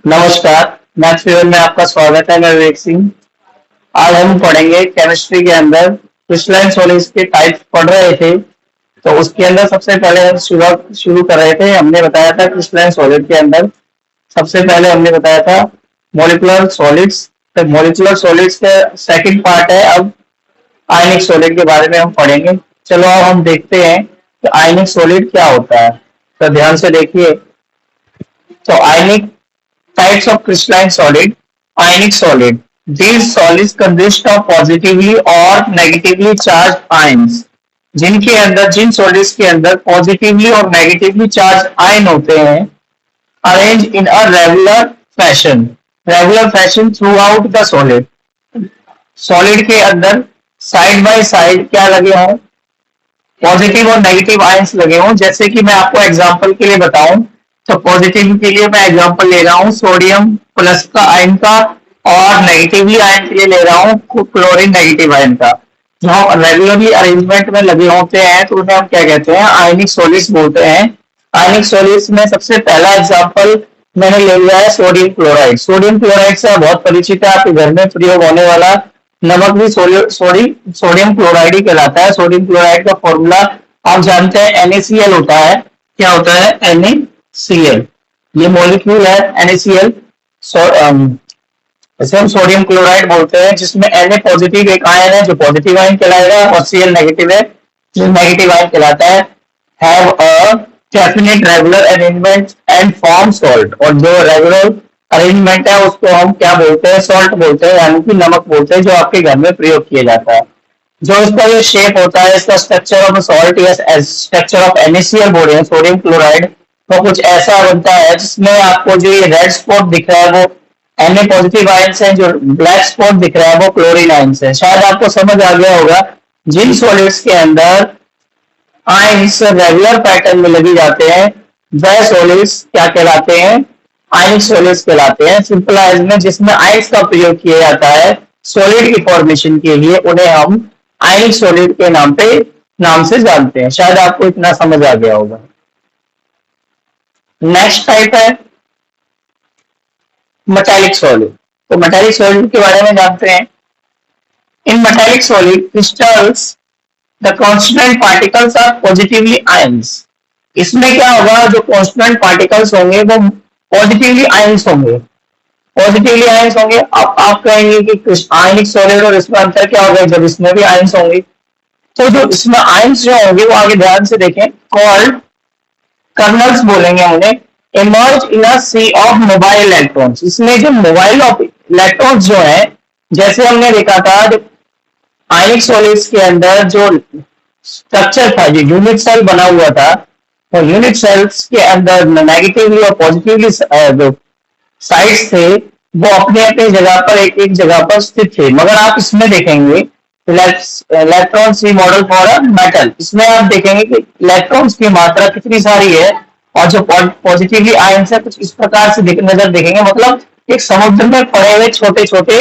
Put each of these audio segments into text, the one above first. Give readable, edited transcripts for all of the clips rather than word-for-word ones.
नमस्कार। Maths period में आपका स्वागत है। मैं विवेक सिंह। आज हम पढ़ेंगे केमिस्ट्री के अंदर क्रिस्टलाइन सॉलिड्स के टाइप्स पढ़ रहे थे। तो उसके अंदर सबसे पहले हम शुरू शुरू कर रहे थे। हमने बताया था क्रिस्टलाइन सॉलिड के अंदर सबसे पहले हमने बताया था मॉलिक्यूलर सॉलिड्स। तो मॉलिक्यूलर सॉलिड्स का सेकंड पार्ट है अब आयनिक सॉलिड के बारे में हम पढ़ेंगे। चलो अब हम देखते हैं कि आयनिक सॉलिड क्या होता है। तो ध्यान से देखिए। तो आयनिक types of crystalline solid, ionic solid. These solids consist of positively or negatively charged ions. जिनके अंदर जिन सॉलिड्स के अंदर पॉजिटिवली और नेगेटिवली चार्ज आयन होते हैं, arrange in a regular fashion through out the solid. Solid के अंदर साइड बाय साइड क्या लगे हों, पॉजिटिव और नेगेटिव आयंस लगे हों। जैसे कि मैं आपको एग्जांपल के लिए बताऊं तो पॉजिटिव के लिए मैं एग्जांपल ले रहा हूं सोडियम प्लस का आयन का, और नेगेटिवली आयन के लिए ले रहा हूं क्लोरीन नेगेटिव आयन का। जो रेगुलरली अरेंजमेंट में लगे होते हैं तो उन्हें हम क्या कहते हैं, आयनिक सॉलिड्स बोलते हैं। आयनिक सॉलिड्स में सबसे पहला एग्जांपल मैंने ले लिया है सोडियम क्लोराइड। सोडियम क्लोराइड से बहुत परिचित है, आपके घर में प्रयोग होने वाला नमक भी सोडियम क्लोराइड ही कहलाता है। सोडियम क्लोराइड का फॉर्मूला आप जानते हैं NaCl होता है। क्या होता है? NaCl। ये मॉलिक्यूल है NaCl। इसे हम सोडियम क्लोराइड बोलते हैं, जिसमें Na पॉजिटिव एक आयन है जो पॉजिटिव आयन कहलाएगा, और Cl नेगेटिव है जो नेगेटिव आयन कहलाता है। Have a definite regular arrangement and form salt. और जो रेगुलर अरेंजमेंट है उसको हम क्या बोलते हैं? सॉल्ट बोलते हैं, यानी कि नमक बोलते हैं, जो आपके घर में प्रयोग किया जाता है। जो इसका जो शेप होता है, इसका स्ट्रक्चर ऑफ सॉल्ट या स्ट्रक्चर ऑफ NaCl बोल रहे हैं सोडियम क्लोराइड, वो कुछ ऐसा बनता है जिसमें आपको जो ये रेड स्पॉट दिख रहा है वो Na पॉजिटिव आयन है, जो ब्लैक स्पॉट दिख रहा है वो क्लोरीन आयन है। शायद आपको समझ आ गया होगा। जिन सॉलिड्स के अंदर आयंस रेगुलर पैटर्न में लगी जाते हैं वह सॉलिड्स क्या कहलाते हैं? आयनिक सॉलिड्स कहलाते हैं। सिंपल आयंस में जिसमें आयंस का प्रयोग किया जाता है सॉलिड की फॉर्मेशन के लिए, उन्हें हम आयनिक सॉलिड के नाम से जानते हैं। शायद आपको इतना समझ आ गया होगा। नेक्स्ट टाइप है मेटालिक सॉलिड। तो मेटालिक सॉलिड के बारे में जानते हैं। In metallic solid crystals the constant particles are positively ions. इसमें क्या होगा, जो कांस्टेंट पार्टिकल्स होंगे वो पॉजिटिवली आयंस होंगे। पॉजिटिवली आयंस होंगे। अब आप कहेंगे कि आयनिक सॉलिड और इसमें अंतर क्या होगा, जब इसमें भी आयंस होंगे। तो जो इसमें आयंस जो होंगे वो आगे ध्यान से देखें, कॉल्ड कर्नल्स बोलेंगे उन्हें। Emerge in a sea of mobile electrons. इसमें जो मोबाइल इलेक्ट्रॉन्स जो है, जैसे हमने देखा था जो आयनिक सॉलिड्स के अंदर जो स्ट्रक्चर था, जो यूनिट सेल बना हुआ था, और यूनिट सेल्स के अंदर नेगेटिवली और पॉजिटिवली जो साइड्स थे वो अपने अपने जगह पर एक जगह पर स्थित थे। मगर आप इसमें देखेंगे electron sea model for a metal, इसमें आप देखेंगे कि इलेक्ट्रॉन्स की मात्रा कितनी सारी है, और जो पॉजिटिवली आयंस है कुछ इस प्रकार से नजर देखेंगे। मतलब एक समुद्र में पड़े हुए छोटे छोटे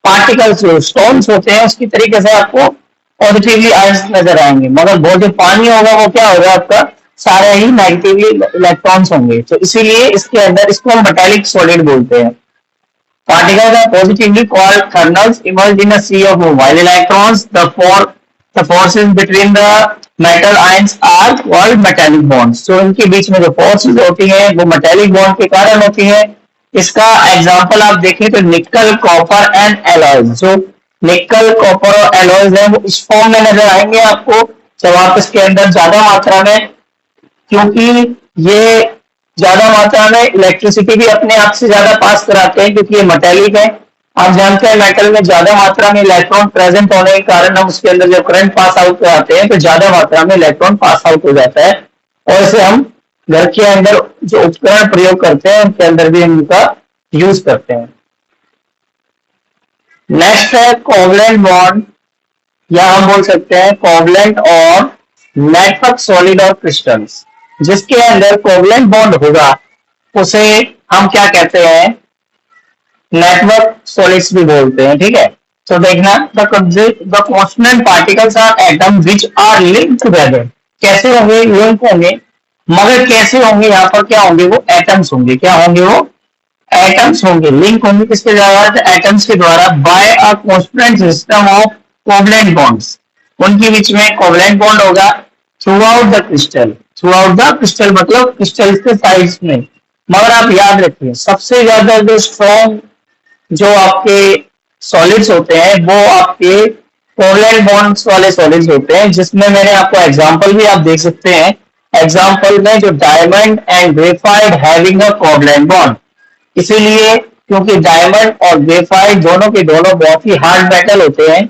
पार्टिकल्स जो स्टोन्स होते हैं उसकी तरीके से आपको पॉजिटिवली आयंस नजर आएंगे। मगर वो जो पानी होगा वो क्या होगा, आपका सारे ही नेगेटिवली इलेक्ट्रॉन्स होंगे। तो इसीलिए इसके अंदर इसको हम मेटालिक सॉलिड बोलते हैं। Particles are positively called kernels emerged in a sea of mobile electrons. The forces between the metal ions are called metallic bonds. So इनके बीच में जो forces होती हैं वो metallic bond के कारण होती हैं। इसका एग्जांपल आप देखें तो निकल, कॉपर एंड एलॉयज। जो निकल, कॉपर और एलॉयज है वो इस फॉर्म में नजर आएंगे आपको जब आप इसके अंदर ज्यादा मात्रा में, क्योंकि ये ज्यादा मात्रा में इलेक्ट्रिसिटी भी अपने आप से ज्यादा पास कराते हैं, क्योंकि ये मेटेलिक है। आप जानते हैं मेटल में ज्यादा मात्रा में इलेक्ट्रॉन प्रेजेंट होने के कारण हम उसके अंदर जब करंट पास आउट कराते हैं तो ज्यादा मात्रा में इलेक्ट्रॉन पास आउट हो जाता है, और इसे हम घर के अंदर जो उपकरण प्रयोग करते हैं उनके अंदर भी हम इनका यूज करते हैं। नेक्स्ट है कोवलेंट बॉन्ड, या हम बोल सकते हैं कोवलेंट और नेटवर्क सॉलिड और क्रिस्टल्स। जिसके अंदर कोवलेंट बॉन्ड होगा उसे हम क्या कहते हैं, नेटवर्क सॉलिड्स भी बोलते हैं। ठीक है, तो देखना the constant particles are atom which are linked together. कैसे होंगे? लिंक होंगे। मगर कैसे होंगे? यहाँ पर क्या होंगे? वो एटम्स होंगे। क्या होंगे? वो एटम्स होंगे, लिंक होंगे किसके द्वारा? एटम्स के द्वारा by a constant system of covalent bonds. उनके बीच में कोवलेंट बॉन्ड होगा throughout the crystal. Throughout the crystal मतलब क्रिस्टल के साइड्स में। मगर आप याद रखिए सबसे ज्यादा जो स्ट्रॉन्ग जो आपके सॉलिड्स होते हैं वो आपके कोवलेंट बॉन्ड्स वाले सॉलिड्स होते हैं, जिसमें मैंने आपको एग्जांपल भी आप देख सकते हैं। एग्जांपल में जो diamond and graphite having a covalent bond, इसीलिए क्योंकि डायमंड और ग्रेफाइट दोनों के दोनों बहुत ही हार्ड मेटल होते हैं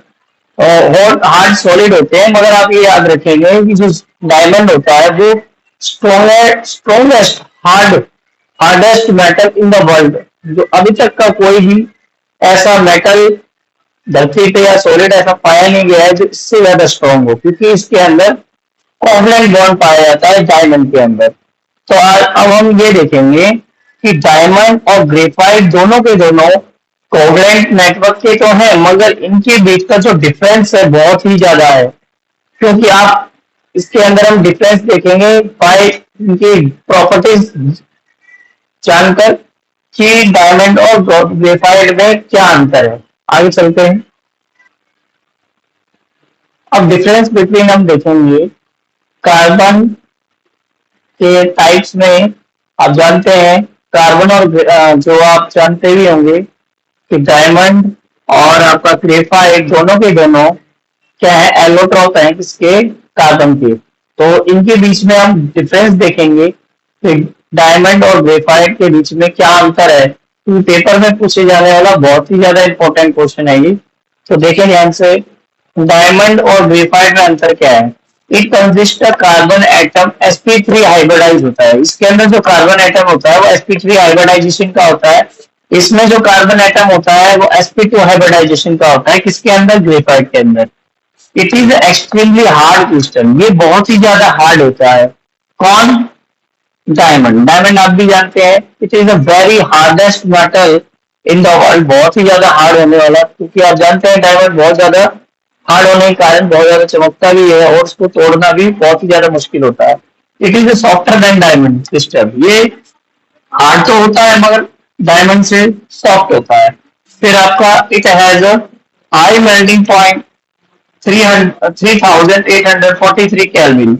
और हार्ड सॉलिड होते हैं। मगर आप ये याद रखेंगे कि जो डायमंड होता है वो strongest hardest metal in the world, जो अभी तक का कोई भी ऐसा मेटल धरती पे या सॉलिड ऐसा पाया नहीं गया है जो इससे ज्यादा स्ट्रॉन्ग हो, क्योंकि इसके अंदर कोवलेंट बॉन्ड पाया जाता है डायमंड के अंदर। तो अब हम ये देखेंगे कि डायमंड और ग्रेफाइट दोनों के दोनों कोवलेंट नेटवर्क के तो हैं, मगर इनके बीच का जो डिफरेंस है बहुत ही ज्यादा है। क्योंकि आप इसके अंदर हम डिफरेंस देखेंगे बाय इनकी प्रॉपर्टीज जानकर कि डायमंड और ग्रेफाइट में क्या अंतर है। आगे चलते हैं। अब डिफरेंस बिटवीन हम देखेंगे कार्बन के टाइप्स में। आप जानते हैं कार्बन और जो आप जानते भी होंगे कि डायमंड और आपका ग्रेफाइट दोनों के दोनों क्या है? एलोट्रॉप है किसके? कार्बन के। तो इनके बीच में हम डिफरेंस देखेंगे कि डायमंड और ग्रेफाइट के बीच में क्या अंतर है। तो पेपर में पूछे जाने वाला बहुत ही ज्यादा इंपॉर्टेंट क्वेश्चन है ये। तो देखें ध्यान से, डायमंड और ग्रेफाइट में अंतर क्या है? It consist carbon atom sp3 hybridise होता है। इसके अंदर जो कार्बन एटम होता है वो sp3 हाइब्रिडाइजेशन का होता है। इसमें जो कार्बन एटम होता है वो sp2 हाइब्रिडाइजेशन का होता है। किसके अंदर? ग्रेफाइट के अंदर। It is extremely hard crystal, ये बहुत ही ज्यादा हार्ड होता है। कौन? डायमंड। डायमंड आप भी जानते हैं it is a very hardest metal in the world, बहुत ही ज्यादा हार्ड होने वाला, क्योंकि आप जानते हैं डायमंड बहुत ज्यादा हार्ड होने के कारण बहुत ज्यादा चमकता भी है और उसको तोड़ना भी बहुत ही ज्यादा मुश्किल होता है। It is softer then diamond crystal, ये हार्ड तो होता है मगर डायमंड से सॉफ्ट होता है। फिर आपका it has a high melting point 3843 kelvin.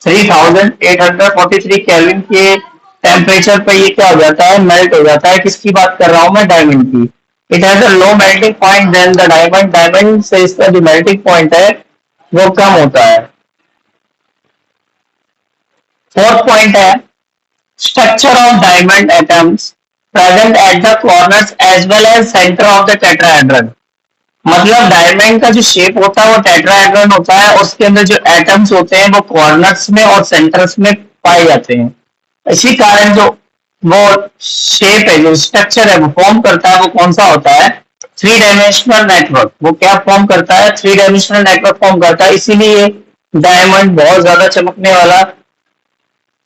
3843 kelvin के टेम्परेचर पे ये क्या हो जाता है? मेल्ट हो जाता है। किसकी बात कर रहा हूं मैं? डायमंड की। It has a low melting point than the diamond. Diamond से इसका जो मेल्टिंग पॉइंट है वो कम होता है। फोर्थ पॉइंट है structure of diamond atoms present at the corners as well as centre of the tetrahedron. मतलब डायमंड का जो शेप होता है वो टेट्राहेड्रन होता है और उसके अंदर जो एटम्स होते हैं वो कॉर्नर्स में और सेंटर्स में पाए जाते हैं। इसी कारण जो वो शेप है, जो स्ट्रक्चर है वो फॉर्म करता है, वो कौन सा होता है? Three dimensional network. वो क्या फॉर्म करता है? थ्री डायमेंशनल नेटवर्क फॉर्म करता है। इसीलिए डायमंड बहुत ज्यादा चमकने वाला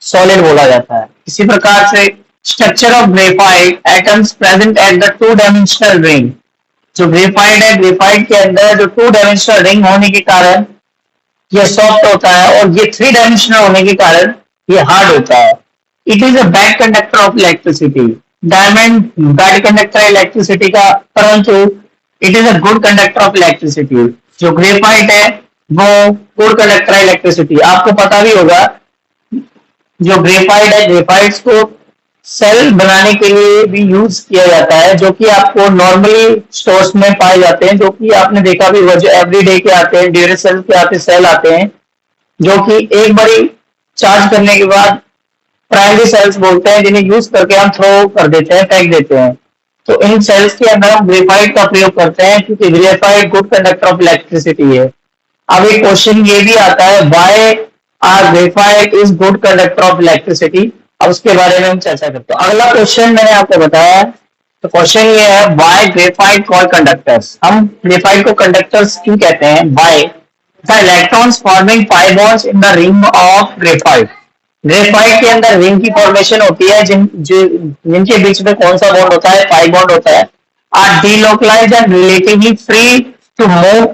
सॉलिड बोला जाता है। इसी प्रकार से structure of graphite atoms present at the two dimensional ring. जो ग्रेफाइट है, ग्रेफाइट के अंदर जो टू डायमेंशनल रिंग होने के कारण ये सॉफ्ट होता है और ये थ्री डायमेंशनल होने के कारण ये हार्ड होता है। It is a bad conductor of electricity. Diamond bad conductor electricity का, परंतु it is a good conductor of electricity. जो ग्रेफाइट है वो गुड कंडक्टर है इलेक्ट्रिसिटी। आपको पता भी होगा जो ग्रेफाइट है, ग्रेफाइट्स को सेल बनाने के लिए भी यूज किया जाता है, जो कि आपको नॉर्मली स्टोर्स में पाए जाते हैं, जो कि आपने देखा भी होगा, जो एवरीडे के आते हैं, ड्यूरेसेल के आते सेल आते हैं, जो कि एक बारी चार्ज करने के बाद प्राइमरी सेल्स बोलते हैं, जिन्हें यूज करके हम थ्रो कर देते हैं, फेंक देते हैं। तो इन सेल्स के अंदर हम ग्रेफाइट का प्रयोग करते हैं, क्योंकि graphite good conductor of electricity है। अब एक क्वेश्चन ये भी आता है, why are graphite is good conductor of electricity. अब उसके बारे में हम चर्चा करते हैं। अगला क्वेश्चन मैंने आपको बताया, तो क्वेश्चन ये है, व्हाई ग्रेफाइट कॉल्ड कंडक्टर्स। हम ग्रेफाइट को कंडक्टर्स क्यों कहते हैं? Why the electrons forming pi bonds in the ring of graphite. Graphite के अंदर रिंग की फॉर्मेशन होती है, जिनके बीच में कौन सा बॉन्ड होता है? पाई बॉन्ड होता है। Are delocalised and relatively free to move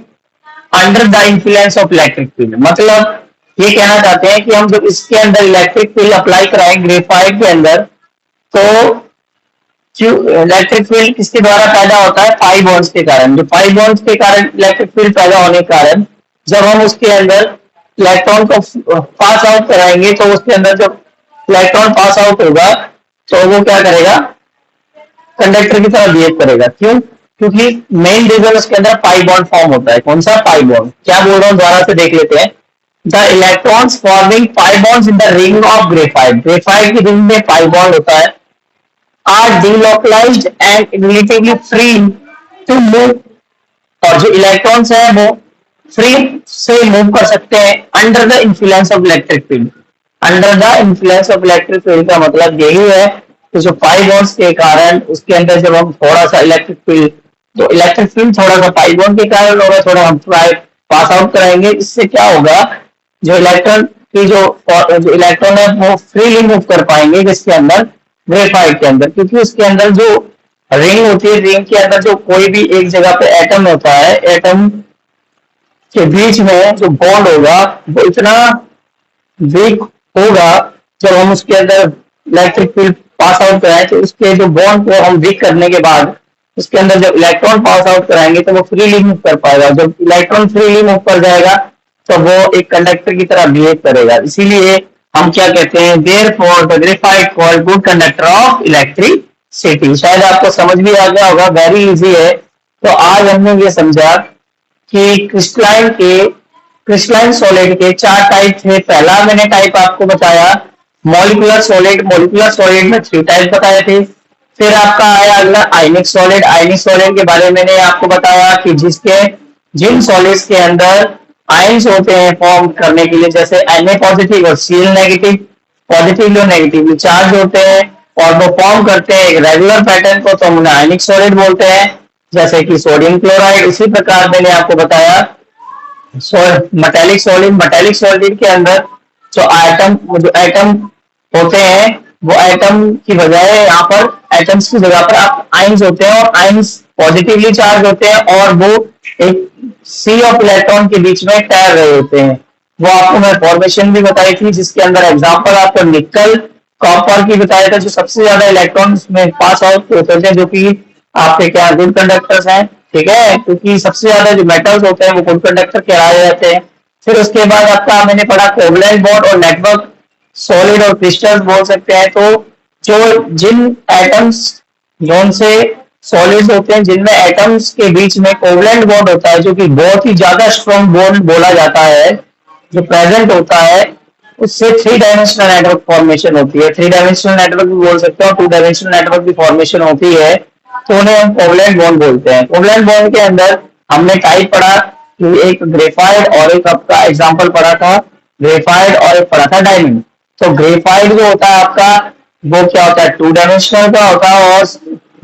under the influence of electric field. मतलब ये कहना चाहते हैं कि हम जब इसके अंदर इलेक्ट्रिक फील्ड अप्लाई कराएं ग्रेफाइट के अंदर, तो इलेक्ट्रिक फील्ड किसके द्वारा पैदा होता है? पाई बॉन्ड्स के कारण। जो पाई बॉन्ड्स के कारण इलेक्ट्रिक फील्ड पैदा होने के कारण जब हम उसके अंदर इलेक्ट्रॉन को पास आउट कराएंगे तो उसके अंदर जब इलेक्ट्रॉन पास आउट होगा तो वो क्या करेगा? कंडक्टर की तरह बिहेव करेगा। क्यों? क्योंकि मेन रीजन उसके अंदर पाई बॉन्ड फॉर्म होता है। कौन सा? Pi bond. क्या बोल रहा हूँ दोबारा से देख लेते हैं। The electrons forming pi bonds in the ring of graphite, graphite की रिंग में पाई बॉन्ड होता है, are delocalized and relatively free to move, और जो इलेक्ट्रॉन्स है वो फ्री से मूव कर सकते हैं under the influence of electric field. Under the influence of electric field का मतलब यही है कि जो पाई बॉन्ड्स के कारण उसके अंदर जब हम थोड़ा सा इलेक्ट्रिक फील्ड, तो इलेक्ट्रिक फील्ड थोड़ा सा पाई बॉन्ड के कारण होगा, थोड़ा हम पास आउट कराएंगे। इससे क्या होगा? जो इलेक्ट्रॉन की जो इलेक्ट्रॉन है वो फ्रीली मूव कर पाएंगे किसके अंदर? ग्रेफाइट के अंदर। क्योंकि उसके अंदर जो रिंग होती है, रिंग के अंदर जो कोई भी एक जगह पे एटम होता है, एटम के बीच में जो बॉन्ड होगा वो इतना वीक होगा, जब हम उसके अंदर इलेक्ट्रिक फील्ड पास आउट कराएं तो उसके जो बॉन्ड को हम वीक करने के बाद उसके अंदर जब इलेक्ट्रॉन पास आउट कराएंगे तो वो फ्रीली मूव कर पाएगा। जब इलेक्ट्रॉन फ्रीली मूव कर जाएगा तो वो एक कंडक्टर की तरह बिहेव करेगा। इसीलिए हम क्या कहते हैं? Therefore the graphite called good conductor of electricity. शायद आपको समझ भी आ गया होगा, वेरी इजी है। तो आज हमने ये समझा कि क्रिस्टलाइन सॉलिड के 4 टाइप थे। पहला मैंने टाइप आपको बताया मॉलिक्यूलर सॉलिड, मॉलिक्यूलर सॉलिड में 3 टाइप बताए थे। फिर आपका आया अगला आयनिक सॉलिड। आयनिक सॉलिड के बारे में मैंने आपको बताया कि जिन सॉलिड्स के अंदर आयंस होते हैं फॉर्म करने के लिए, जैसे Na पॉजिटिव और Cl नेगेटिव, पॉजिटिवली और नेगेटिवली चार्ज होते हैं और वो फॉर्म करते हैं एक रेगुलर पैटर्न को, तो हम उन्हें आयनिक सॉलिड बोलते हैं, जैसे कि सोडियम क्लोराइड। इसी प्रकार मैंने आपको बताया मेटेलिक सॉलिड के अंदर जो एटम होते हैं वो एटम की बजाय यहाँ पर एटम्स की जगह पर आप आइंस होते हैं, और आइंस पॉजिटिवली चार्ज होते हैं और वो एक सी ऑफ इलेक्ट्रॉन के बीच में तैर रहे होते हैं। वो आपको मैं फॉर्मेशन भी बताई थी, जिसके अंदर एग्जांपल आपको निकल कॉपर की बताया था, जो सबसे ज्यादा इलेक्ट्रॉन में पास आउट होते हैं, जो कि आपके क्या गुड कंडक्टर्स हैं। ठीक है, क्योंकि सबसे ज्यादा जो मेटल्स होते हैं वो गुड कंडक्टर कहलाए जाते हैं। फिर उसके बाद आपका मैंने पढ़ा कोवलेंट बॉन्ड और नेटवर्क सॉलिड और क्रिस्टल्स बोल सकते हैं। तो जिन एटम्स जोन से सॉलिड्स होते हैं जिनमें एटम्स के बीच में कोवलेंट बॉन्ड होता है, जो कि बहुत ही ज्यादा स्ट्रॉन्ग बॉन्ड बोला जाता है, जो प्रेजेंट होता है, उससे 3 डायमेंशनल नेटवर्क फॉर्मेशन होती है। 3 डायमेंशनल नेटवर्क भी बोल सकते हो, 2 डायमेंशनल नेटवर्क भी फॉर्मेशन होती है, तो उन्हें हम कोवलेंट बॉन्ड बोलते हैं। कोवलेंट बॉन्ड के अंदर हमने टाइप पढ़ा कि एक ग्रेफाइट और एक आपका एग्जांपल पढ़ा था ग्रेफाइट और एक पढ़ा था डायमंड। तो ग्रेफाइट जो होता है आपका वो क्या होता है? 2 डायमेंशनल का होता है, और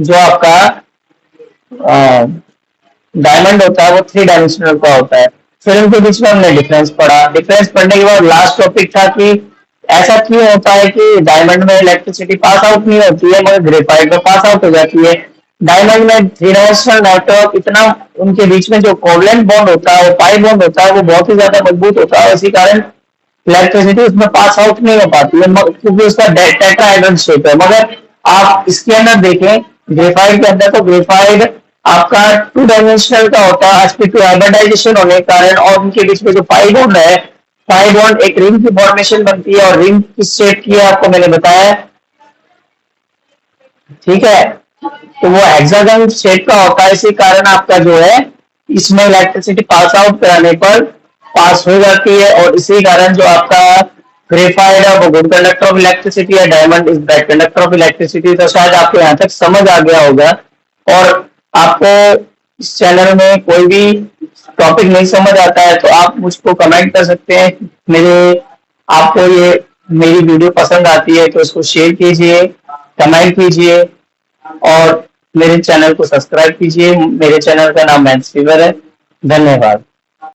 जो आपका डायमंड होता है वो 3 डायमेंशनल का होता है। फिर इनके बीच में हमने डिफरेंस पढ़ा। डिफरेंस पढ़ने के बाद लास्ट टॉपिक था कि ऐसा क्यों होता है कि डायमंड में इलेक्ट्रिसिटी पास आउट नहीं होती है मगर ग्रेफाइट में पास आउट हो जाती है। डायमंड में 3 डायमेंशनल नेटवर्क इतना, उनके बीच में जो कोवलेंट बॉन्ड होता है, वो पाई बॉन्ड होता है, वो बहुत ही ज्यादा मजबूत होता है, इसी कारण इलेक्ट्रिसिटी उसमें पास आउट नहीं हो पाती है, क्योंकि उसका टेट्राहेड्रल शेप है। मगर आप इसके अंदर देखें ग्रेफाइट के अंदर, तो ग्रेफाइट आपका 2 डायमेंशनल का होता है sp2 हाइब्रिडाइजेशन होने के कारण, और उनके बीच में जो पाई बॉन्ड है, पाई बॉन्ड एक रिंग की फॉर्मेशन बनती है, और रिंग किस शेप की है आपको मैंने बताया। ठीक है, तो वो हेक्सागन शेप का होता है, इसी कारण आपका जो है इसमें इलेक्ट्रिसिटी पास आउट कराने पर पास हो जाती है, और इसी कारण जो आपका ग्रेफाइट है वो गुड कंडक्टर ऑफ इलेक्ट्रिसिटी है, diamond is bad conductor of electricity. तो शायद आपको यहाँ तक समझ आ गया होगा। और आपको इस चैनल में कोई भी टॉपिक नहीं समझ आता है तो आप मुझको कमेंट कर सकते हैं। आपको ये मेरी वीडियो पसंद आती है तो इसको शेयर कीजिए, कमेंट कीजिए, और मेरे चैनल को सब्सक्राइब कीजिए। मेरे चैनल का नाम मैथ्स फीवर है। धन्यवाद।